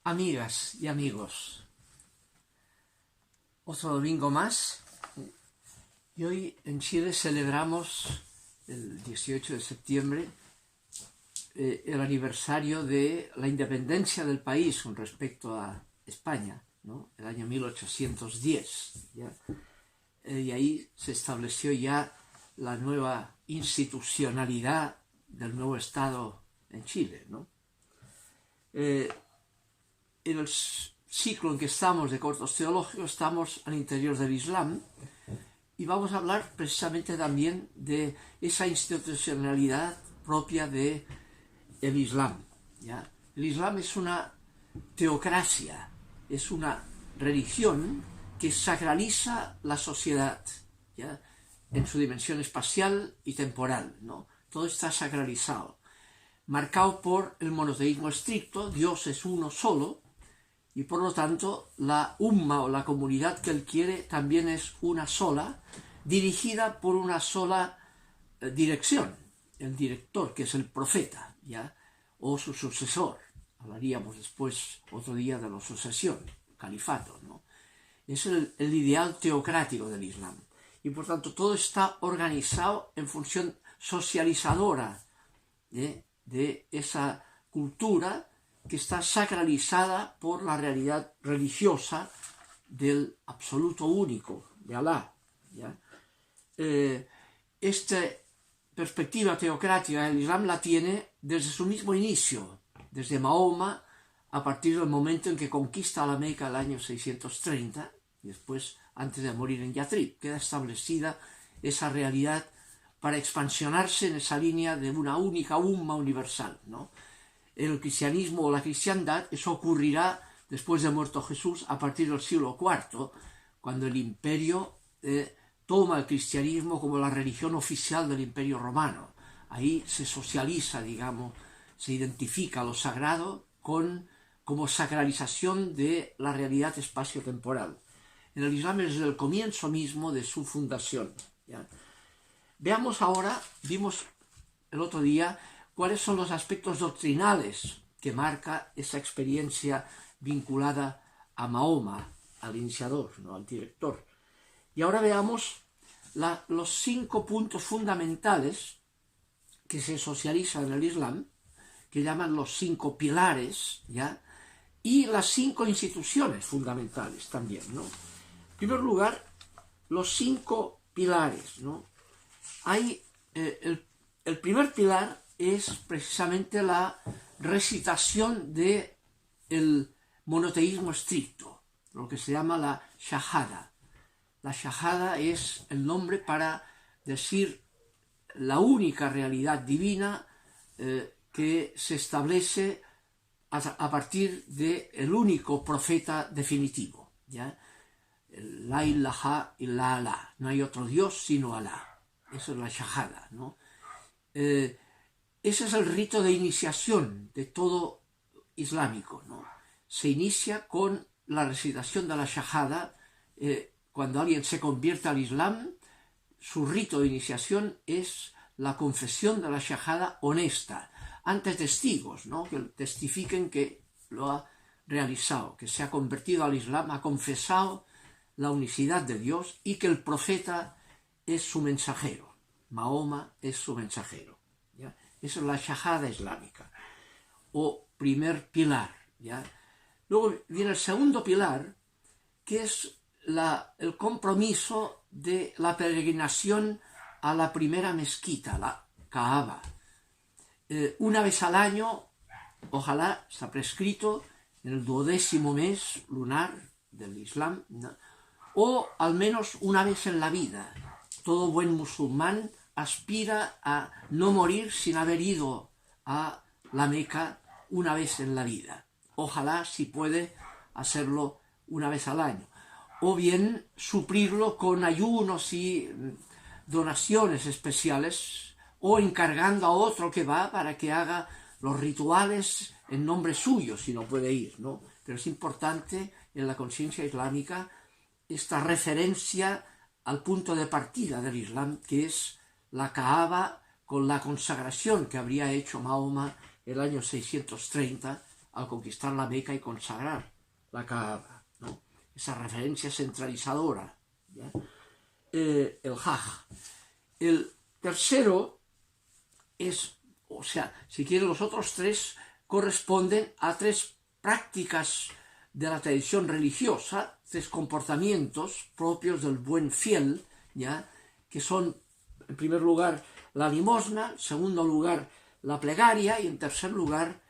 Amigas y amigos, otro domingo más, y hoy en Chile celebramos el 18 de septiembre el aniversario de la independencia del país con respecto a España, ¿no? El año 1810, ¿ya? Y ahí se estableció ya la nueva institucionalidad del nuevo Estado en Chile, ¿no? En el ciclo en que estamos de cortos teológicos estamos al interior del Islam y vamos a hablar precisamente también de esa institucionalidad propia del Islam, ¿ya? El Islam es una teocracia, es una religión que sacraliza la sociedad, ¿ya? En su dimensión espacial y temporal, ¿no? Todo está sacralizado, marcado por el monoteísmo estricto. Dios es uno solo, y por lo tanto la umma o la comunidad que él quiere también es una sola, dirigida por una sola dirección, el director, que es el profeta, ¿ya? O su sucesor. Hablaríamos después otro día de la sucesión, califato, ¿no? Es el ideal teocrático del Islam. Y por tanto todo está organizado en función socializadora de esa cultura que está sacralizada por la realidad religiosa del absoluto único, de Alá, ¿ya? Esta perspectiva teocrática del Islam la tiene desde su mismo inicio, desde Mahoma, a partir del momento en que conquista la Meca el año 630, y después, antes de morir en Yathrib, queda establecida esa realidad para expansionarse en esa línea de una única umma universal, ¿no? El cristianismo o la cristiandad, eso ocurrirá después de muerto Jesús a partir del siglo IV, cuando el imperio toma el cristianismo como la religión oficial del imperio romano. Ahí se socializa, digamos, se identifica lo sagrado como sacralización de la realidad espaciotemporal. En el Islam es desde el comienzo mismo de su fundación, ¿ya? Veamos ahora, vimos el otro día, cuáles son los aspectos doctrinales que marca esa experiencia vinculada a Mahoma, al iniciador, ¿no? Al director. Y ahora veamos los 5 puntos fundamentales que se socializan en el Islam, que llaman los 5 pilares, ¿ya? Y las 5 instituciones fundamentales también, ¿no? En primer lugar, los 5 pilares, ¿no? Hay el primer pilar es precisamente la recitación del monoteísmo estricto, lo que se llama la shahada. La shahada es el nombre para decir la única realidad divina que se establece a partir del único profeta definitivo, ¿ya? La ilaha illa Allah, no hay otro Dios sino Alá. Eso es la shahada, ¿no? Ese es el rito de iniciación de todo islámico, ¿no? Se inicia con la recitación de la shahada. Cuando alguien se convierte al Islam, su rito de iniciación es la confesión de la shahada honesta, ante testigos, ¿no? Que testifiquen que lo ha realizado, que se ha convertido al Islam, ha confesado la unicidad de Dios y que el profeta es su mensajero. Mahoma es su mensajero, ¿ya? Esa es la shahada islámica, o primer pilar, ¿ya? Luego viene el segundo pilar, que es el compromiso de la peregrinación a la primera mezquita, la Kaaba. Una vez al año, ojalá, está prescrito, en el 12º mes lunar del Islam, ¿no? O al menos una vez en la vida. Todo buen musulmán aspira a no morir sin haber ido a la Meca una vez en la vida. Ojalá, si puede, hacerlo una vez al año. O bien suplirlo con ayunos y donaciones especiales, o encargando a otro que va para que haga los rituales en nombre suyo, si no puede ir, ¿no? Pero es importante en la conciencia islámica esta referencia al punto de partida del Islam, que es la Kaaba, con la consagración que habría hecho Mahoma el año 630 al conquistar la Meca y consagrar la Kaaba, ¿no? Esa referencia centralizadora, ¿ya? El Hajj. El tercero es, o sea, si quieren, los otros tres corresponden a tres prácticas de la tradición religiosa, tres comportamientos propios del buen fiel, ¿ya? Que son, en primer lugar, la limosna, en segundo lugar, la plegaria y en tercer lugar,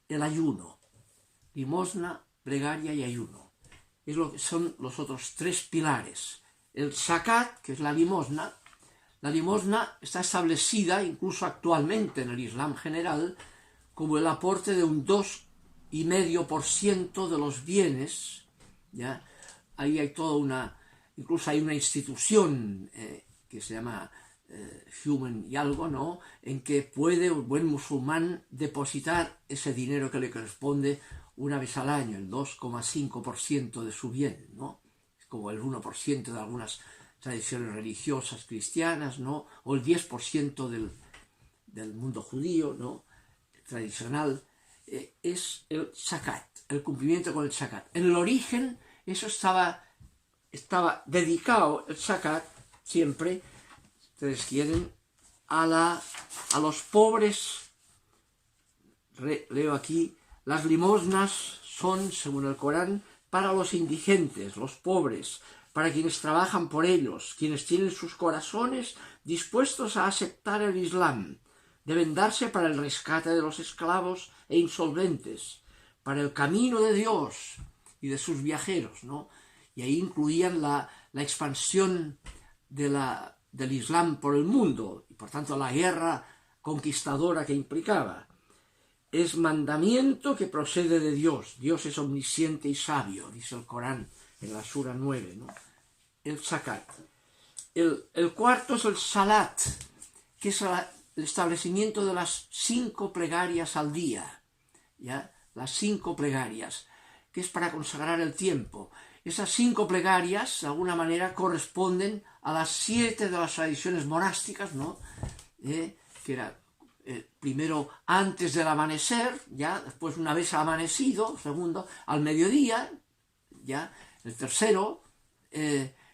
el ayuno. Limosna, plegaria y ayuno. Es lo que son los otros tres pilares. El zakat, que es la limosna está establecida incluso actualmente en el Islam general como el aporte de un 2,5% de los bienes, ¿ya? Ahí hay incluso hay una institución que se llama Human y algo, ¿no? En que puede un buen musulmán depositar ese dinero que le corresponde una vez al año, el 2,5% de su bien, ¿no? Es como el 1% de algunas tradiciones religiosas cristianas, ¿no? O el 10% del mundo judío, ¿no? Tradicional, es el zakat, el cumplimiento con el zakat. En el origen, eso estaba dedicado, el zakat, siempre, ustedes quieren, a los pobres. Leo aquí, las limosnas son, según el Corán, para los indigentes, los pobres, para quienes trabajan por ellos, quienes tienen sus corazones dispuestos a aceptar el Islam. Deben darse para el rescate de los esclavos e insolventes, para el camino de Dios y de sus viajeros, ¿no? Y ahí incluían la expansión del Islam por el mundo, y por tanto la guerra conquistadora que implicaba. Es mandamiento que procede de Dios. Dios es omnisciente y sabio, dice el Corán en la Sura 9, ¿no? El zakat. El cuarto es el salat, que es el establecimiento de las 5 plegarias al día, ¿ya? Las 5 plegarias, que es para consagrar el tiempo. Esas 5 plegarias, de alguna manera, corresponden a las 7 de las tradiciones monásticas, ¿no? Que era primero antes del amanecer, ya, después una vez amanecido, segundo, al mediodía, ya, el tercero,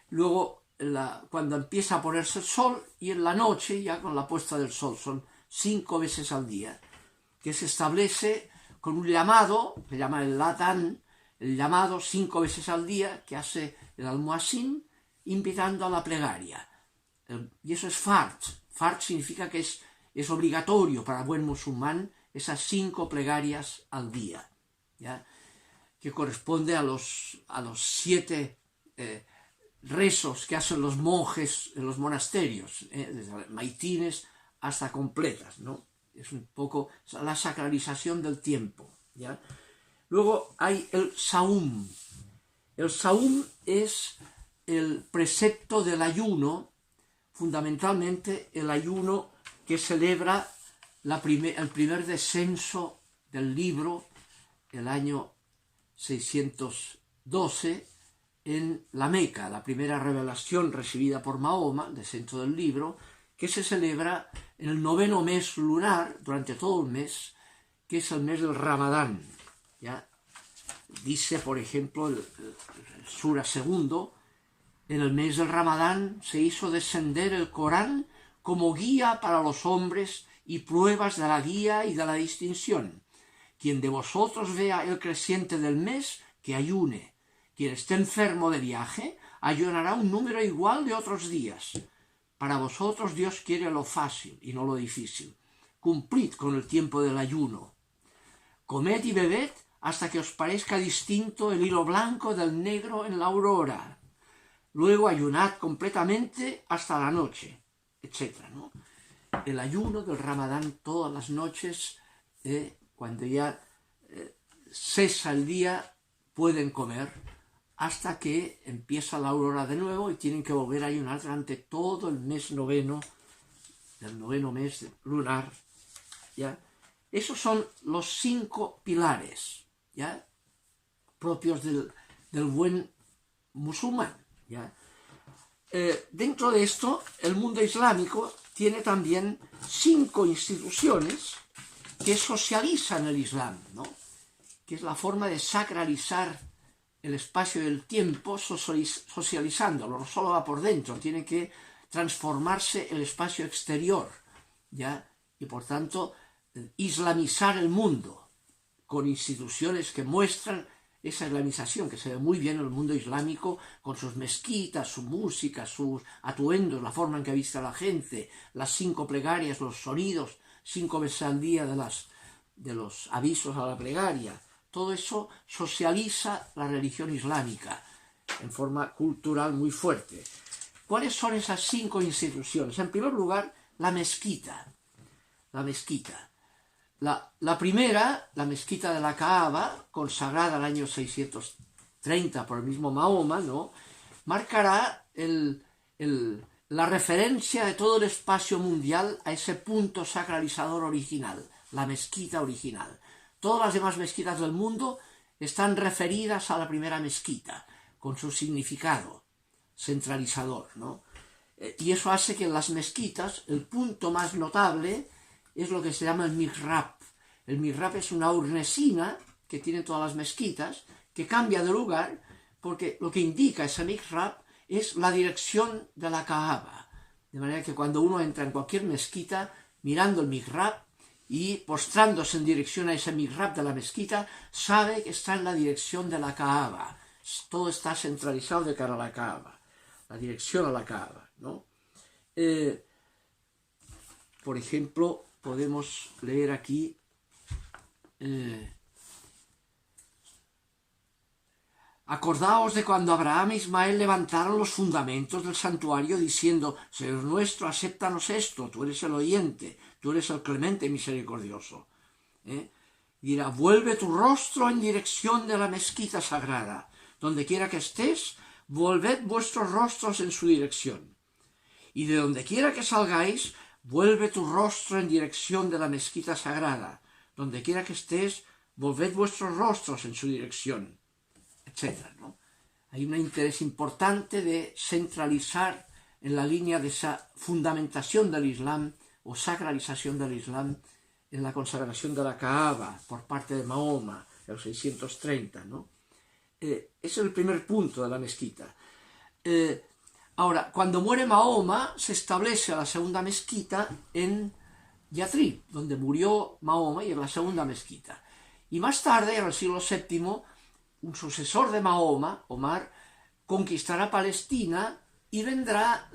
luego cuando empieza a ponerse el sol, y en la noche, ya con la puesta del sol. Son 5 veces al día, que se establece con un llamado, se llama el Adán, el llamado 5 veces al día que hace el almuacín, invitando a la plegaria. Y eso es fard. Fard significa que es obligatorio para buen musulmán esas 5 plegarias al día, ¿ya? Que corresponde a los 7 rezos que hacen los monjes en los monasterios, desde maitines hasta completas, ¿no? Es un poco la sacralización del tiempo, ¿ya? Luego hay el saum. El saum es el precepto del ayuno, fundamentalmente el ayuno que celebra el primer descenso del libro, el año 612, en la Meca, la primera revelación recibida por Mahoma, el descenso del libro, que se celebra en el 9º mes lunar, durante todo el mes, que es el mes del Ramadán, ¿ya? Dice, por ejemplo, el Sura 2, en el mes del Ramadán se hizo descender el Corán como guía para los hombres y pruebas de la guía y de la distinción. Quien de vosotros vea el creciente del mes, que ayune. Quien esté enfermo de viaje, ayunará un número igual de otros días. Para vosotros Dios quiere lo fácil y no lo difícil. Cumplid con el tiempo del ayuno. Comed y bebed hasta que os parezca distinto el hilo blanco del negro en la aurora. Luego ayunad completamente hasta la noche, etc., ¿no? El ayuno del Ramadán todas las noches, cuando ya cesa el día, pueden comer hasta que empieza la aurora de nuevo y tienen que volver a ayunar durante todo el mes noveno, del 9º mes lunar, ¿ya? Esos son los 5 pilares, ¿ya? Propios del buen musulmán, ¿ya? Dentro de esto, el mundo islámico tiene también 5 instituciones que socializan el Islam, ¿no? que es la forma de sacralizar el espacio y el tiempo socializándolo, no solo va por dentro, tiene que transformarse el espacio exterior, ¿ya? Y por tanto islamizar el mundo con instituciones que muestran esa islamización, que se ve muy bien en el mundo islámico, con sus mezquitas, su música, sus atuendos, la forma en que viste a la gente, las 5 plegarias, los sonidos 5 veces al día de los avisos a la plegaria. Todo eso socializa la religión islámica en forma cultural muy fuerte. ¿Cuáles son esas 5 instituciones? En primer lugar, la mezquita. La mezquita. La primera, la mezquita de la Kaaba, consagrada al año 630 por el mismo Mahoma, ¿no?, marcará la referencia de todo el espacio mundial a ese punto sacralizador original, la mezquita original. Todas las demás mezquitas del mundo están referidas a la primera mezquita, con su significado centralizador, ¿no? Y eso hace que en las mezquitas el punto más notable es lo que se llama el mihrab. El mihrab es una urnesina que tienen todas las mezquitas, que cambia de lugar, porque lo que indica ese mihrab es la dirección de la Kaaba. De manera que cuando uno entra en cualquier mezquita, mirando el mihrab y postrándose en dirección a ese mihrab de la mezquita, sabe que está en la dirección de la Kaaba. Todo está centralizado de cara a la Kaaba, la dirección a la Kaaba, ¿no? Por ejemplo, podemos leer aquí acordaos de cuando Abraham e Ismael levantaron los fundamentos del santuario diciendo: Señor nuestro, acéptanos esto, tú eres el oyente, tú eres el clemente y misericordioso. Dirá: vuelve tu rostro en dirección de la mezquita sagrada, donde quiera que estés, volved vuestros rostros en su dirección. Y de donde quiera que salgáis, vuelve tu rostro en dirección de la mezquita sagrada, donde quiera que estés, volved vuestros rostros en su dirección, etc., ¿no? Hay un interés importante de centralizar en la línea de esa fundamentación del Islam o sacralización del Islam en la consagración de la Kaaba por parte de Mahoma, el 630, ¿no? Ese es el primer punto de la mezquita. Ahora, cuando muere Mahoma, se establece la segunda mezquita en Yathrib, donde murió Mahoma, y en la segunda mezquita. Y más tarde, en el siglo VII, un sucesor de Mahoma, Omar, conquistará Palestina y vendrá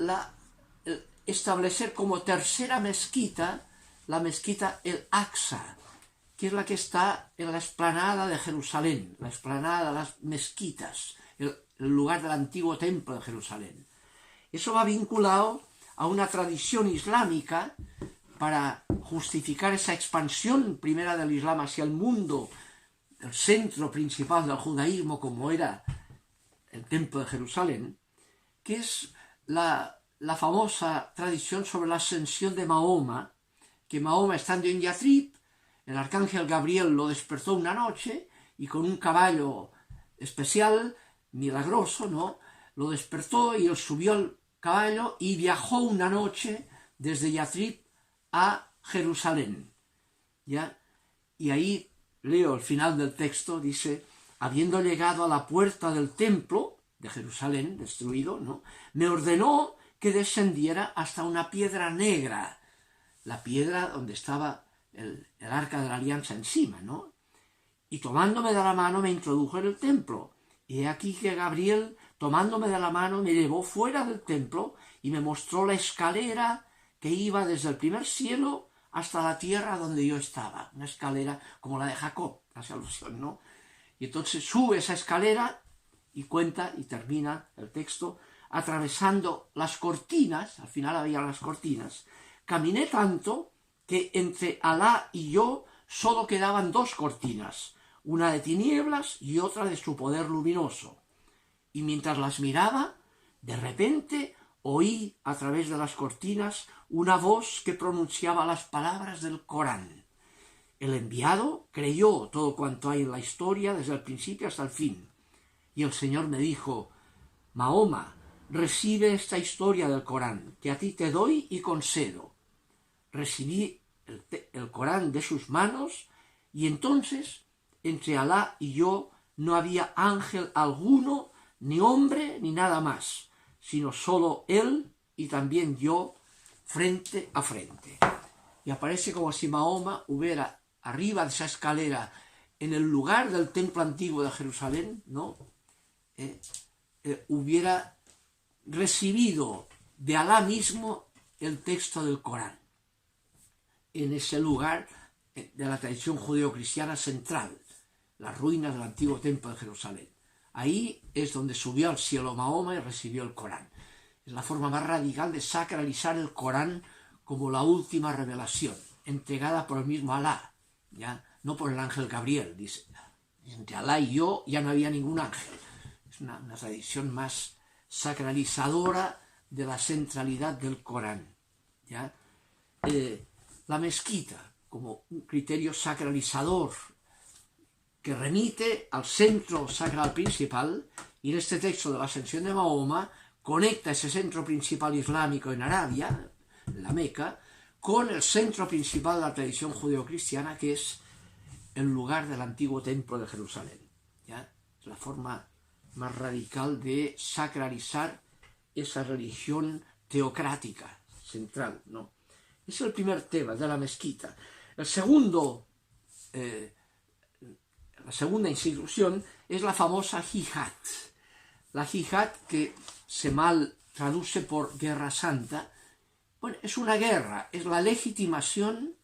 establecer como tercera mezquita la mezquita El Aqsa, que es la que está en la explanada de Jerusalén, la explanada de las mezquitas, el lugar del antiguo templo de Jerusalén. Eso va vinculado a una tradición islámica para justificar esa expansión primera del Islam hacia el mundo, el centro principal del judaísmo como era el templo de Jerusalén, que es la famosa tradición sobre la ascensión de Mahoma, que Mahoma, estando en Yathrib, el arcángel Gabriel lo despertó una noche y con un caballo especial, milagroso, ¿no?, lo despertó y él subió al caballo y viajó una noche desde Yathrib a Jerusalén, ¿ya? Y ahí leo el final del texto, dice: habiendo llegado a la puerta del templo de Jerusalén, destruido, ¿no?, me ordenó que descendiera hasta una piedra negra, la piedra donde estaba el arca de la alianza encima, ¿no? Y tomándome de la mano me introdujo en el templo. Y he aquí que Gabriel, tomándome de la mano, me llevó fuera del templo y me mostró la escalera que iba desde el primer cielo hasta la tierra donde yo estaba. Una escalera como la de Jacob, hace alusión, ¿no? Y entonces sube esa escalera y cuenta y termina el texto atravesando las cortinas, al final había las cortinas. Caminé tanto que entre Alá y yo solo quedaban 2 cortinas, una de tinieblas y otra de su poder luminoso. Y mientras las miraba, de repente oí a través de las cortinas una voz que pronunciaba las palabras del Corán. El enviado creyó todo cuanto hay en la historia desde el principio hasta el fin. Y el Señor me dijo: Mahoma, recibe esta historia del Corán, que a ti te doy y concedo. Recibí el Corán de sus manos y entonces entre Alá y yo no había ángel alguno, ni hombre, ni nada más, sino solo él y también yo, frente a frente. Y aparece como si Mahoma hubiera, arriba de esa escalera, en el lugar del templo antiguo de Jerusalén, ¿no? Hubiera recibido de Alá mismo el texto del Corán, en ese lugar de la tradición judeo-cristiana central, las ruinas del antiguo templo de Jerusalén. Ahí es donde subió al cielo Mahoma y recibió el Corán. Es la forma más radical de sacralizar el Corán como la última revelación, entregada por el mismo Alá, ¿ya? No por el ángel Gabriel, dice. Entre Alá y yo ya no había ningún ángel. Es una tradición más sacralizadora de la centralidad del Corán, ¿ya? La mezquita como un criterio sacralizador que remite al centro sacral principal, y en este texto de la ascensión de Mahoma conecta ese centro principal islámico en Arabia, en la Meca, con el centro principal de la tradición judeocristiana, que es el lugar del antiguo templo de Jerusalén, ¿ya? Es la forma más radical de sacralizar esa religión teocrática central, ¿no? Es el primer tema de la mezquita. El segundo, la segunda institución es la famosa jihad. La jihad, que se mal traduce por guerra santa, bueno, es una guerra, es la legitimación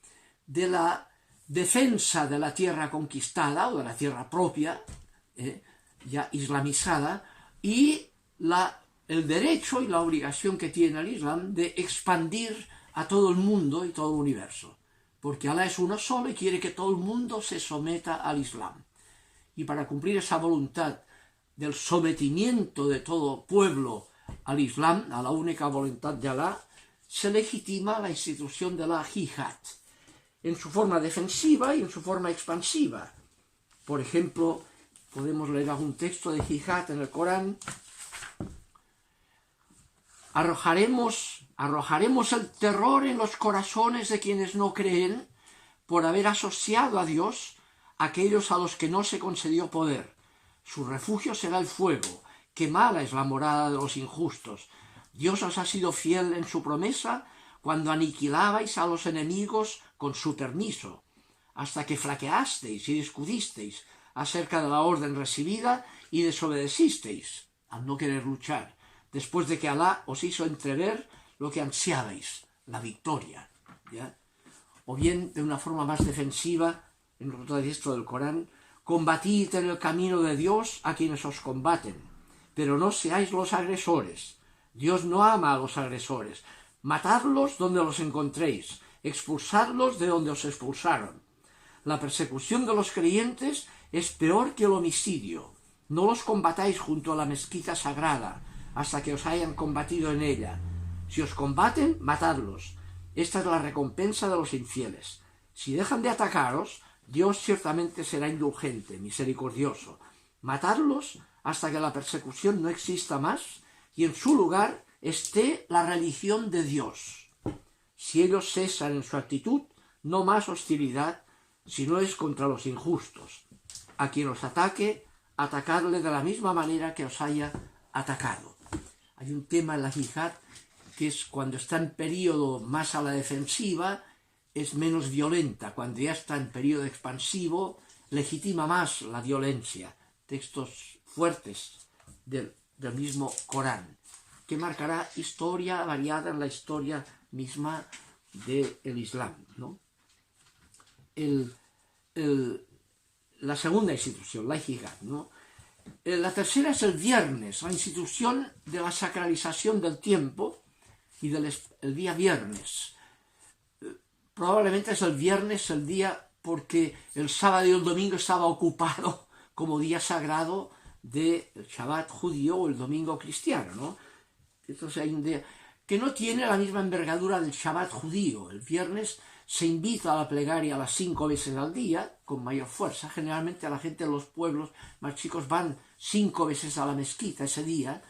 de la defensa de la tierra conquistada o de la tierra propia, ya islamizada, y el derecho y la obligación que tiene el Islam de expandir a todo el mundo y todo el universo, porque Alá es uno solo y quiere que todo el mundo se someta al Islam. Y para cumplir esa voluntad del sometimiento de todo pueblo al Islam, a la única voluntad de Alá, se legitima la institución de la jihad, en su forma defensiva y en su forma expansiva. Por ejemplo, podemos leer algún texto de jihad en el Corán. Arrojaremos el terror en los corazones de quienes no creen por haber asociado a Dios a aquellos a los que no se concedió poder. Su refugio será el fuego. Qué mala es la morada de los injustos. Dios os ha sido fiel en su promesa cuando aniquilabais a los enemigos con su permiso, hasta que flaqueasteis y discutisteis acerca de la orden recibida y desobedecisteis al no querer luchar, después de que Alá os hizo entrever lo que ansiabais, la victoria, ¿ya? O bien, de una forma más defensiva, en otro texto del Corán, combatid en el camino de Dios a quienes os combaten, pero no seáis los agresores. Dios no ama a los agresores. Matadlos donde los encontréis, expulsadlos de donde os expulsaron. La persecución de los creyentes es peor que el homicidio. No los combatáis junto a la mezquita sagrada, hasta que os hayan combatido en ella. Si os combaten, matadlos. Esta es la recompensa de los infieles. Si dejan de atacaros, Dios ciertamente será indulgente, misericordioso. Matadlos hasta que la persecución no exista más y en su lugar esté la religión de Dios. Si ellos cesan en su actitud, no más hostilidad, si no es contra los injustos. A quien os ataque, atacadle de la misma manera que os haya atacado. Hay un tema en la jihad que es cuando está en periodo más a la defensiva, es menos violenta. Cuando ya está en periodo expansivo, legitima más la violencia. Textos fuertes del mismo Corán, que marcará historia variada en la historia misma del Islam, ¿no? La segunda institución, la jihad, ¿no? La tercera es el viernes, la institución de la sacralización del tiempo y el día viernes. Probablemente es el viernes el día porque el sábado y el domingo estaba ocupado como día sagrado del Shabbat judío o el domingo cristiano, ¿no? Entonces hay un día que no tiene la misma envergadura del Shabbat judío. El viernes se invita a la plegaria a las 5 veces al día, con mayor fuerza. Generalmente a la gente de los pueblos más chicos van 5 veces a la mezquita ese día.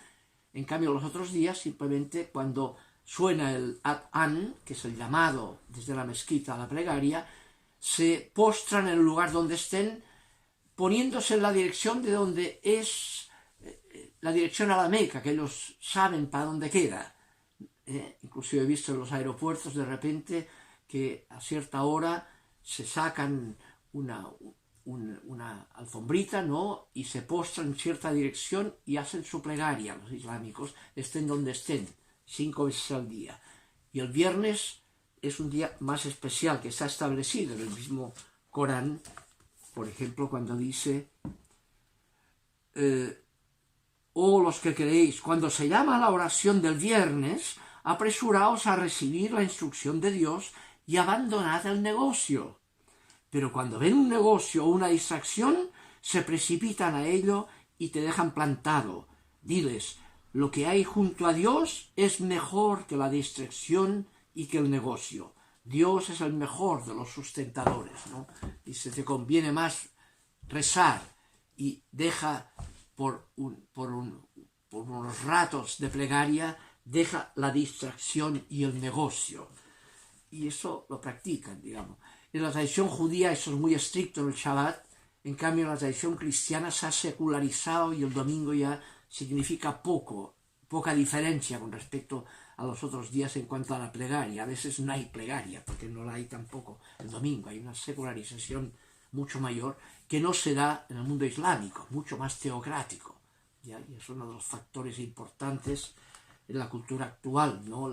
En cambio, los otros días, simplemente cuando suena el Adán, que es el llamado desde la mezquita a la plegaria, se postran en el lugar donde estén poniéndose en la dirección de donde es la dirección a la Meca, que ellos saben para dónde queda. Inclusive he visto en los aeropuertos de repente que a cierta hora se sacan una alfombrita, ¿no? Y se postran en cierta dirección y hacen su plegaria, los islámicos, estén donde estén, 5 veces al día. Y el viernes es un día más especial que está establecido en el mismo Corán, por ejemplo, cuando dice: oh los que creéis, cuando se llama a la oración del viernes, apresuraos a recibir la instrucción de Dios y abandonad el negocio. Pero cuando ven un negocio o una distracción, se precipitan a ello y te dejan plantado. Diles: lo que hay junto a Dios es mejor que la distracción y que el negocio. Dios es el mejor de los sustentadores, ¿no? Dice, te conviene más rezar y deja por unos ratos de plegaria, deja la distracción y el negocio. Y eso lo practican, digamos. En la tradición judía eso es muy estricto en el Shabbat, en cambio en la tradición cristiana se ha secularizado y el domingo ya significa poca diferencia con respecto a los otros días en cuanto a la plegaria. A veces no hay plegaria, porque no la hay tampoco el domingo. Hay una secularización mucho mayor que no se da en el mundo islámico, mucho más teocrático, ¿ya? Y es uno de los factores importantes en la cultura actual, ¿no?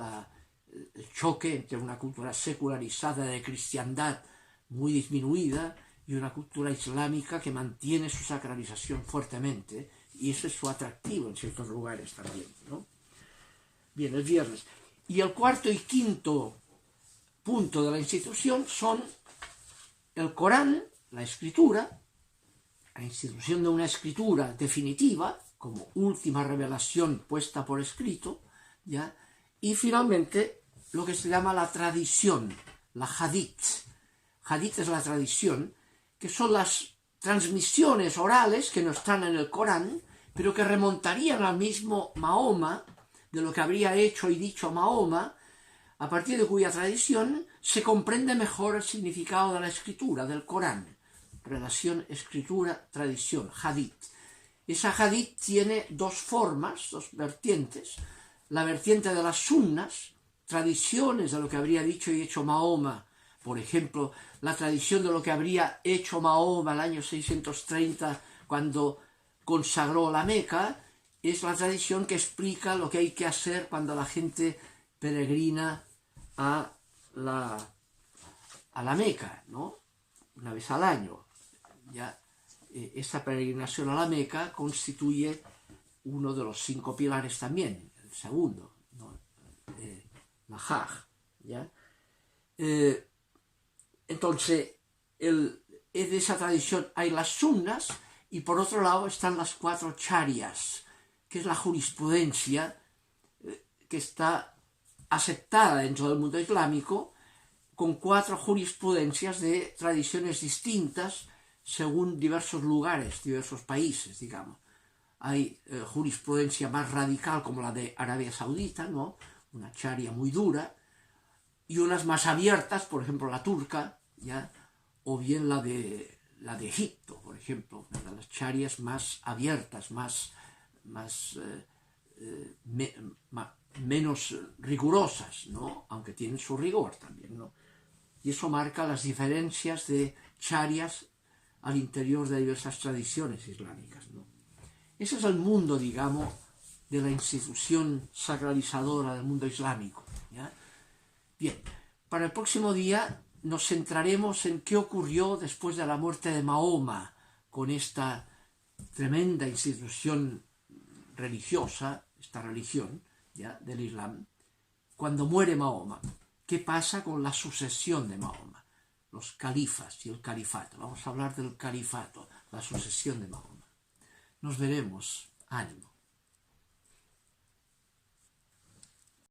El choque entre una cultura secularizada de cristiandad muy disminuida y una cultura islámica que mantiene su sacralización fuertemente, y ese es su atractivo en ciertos lugares también, ¿no? Bien, el viernes. Y el cuarto y quinto punto de la institución son el Corán, la escritura, la institución de una escritura definitiva, como última revelación puesta por escrito, ¿ya? Y finalmente lo que se llama la tradición, la hadith. Hadith es la tradición, que son las transmisiones orales que no están en el Corán, pero que remontarían al mismo Mahoma, de lo que habría hecho y dicho Mahoma, a partir de cuya tradición se comprende mejor el significado de la escritura, del Corán. Relación escritura-tradición, hadith. Esa hadith tiene dos formas, dos vertientes. La vertiente de las sunnas, tradiciones de lo que habría dicho y hecho Mahoma. Por ejemplo, la tradición de lo que habría hecho Mahoma el año 630 cuando consagró la Meca, es la tradición que explica lo que hay que hacer cuando la gente peregrina a la Meca, ¿no? Una vez al año. Ya, esta peregrinación a la Meca constituye uno de los 5 pilares también, el segundo, ¿no? La Hajj, ¿ya? Entonces, de esa tradición hay las sunnas, y por otro lado están las 4 charias, que es la jurisprudencia que está aceptada dentro del mundo islámico, con 4 jurisprudencias de tradiciones distintas según diversos lugares, diversos países, digamos. Hay jurisprudencia más radical como la de Arabia Saudita, ¿no? Una charia muy dura, y unas más abiertas, por ejemplo la turca, ¿ya? O bien la de Egipto, por ejemplo, ¿verdad? Las charias más abiertas, menos rigurosas, ¿no? Aunque tienen su rigor también, ¿no? Y eso marca las diferencias de charias al interior de diversas tradiciones islámicas, ¿no? Ese es el mundo, digamos, de la institución sacralizadora del mundo islámico, ¿ya? Bien, para el próximo día nos centraremos en qué ocurrió después de la muerte de Mahoma con esta tremenda institución religiosa, esta religión, ¿ya?, del Islam. Cuando muere Mahoma, ¿qué pasa con la sucesión de Mahoma? Los califas y el califato. Vamos a hablar del califato, la sucesión de Mahoma. Nos veremos. Ánimo.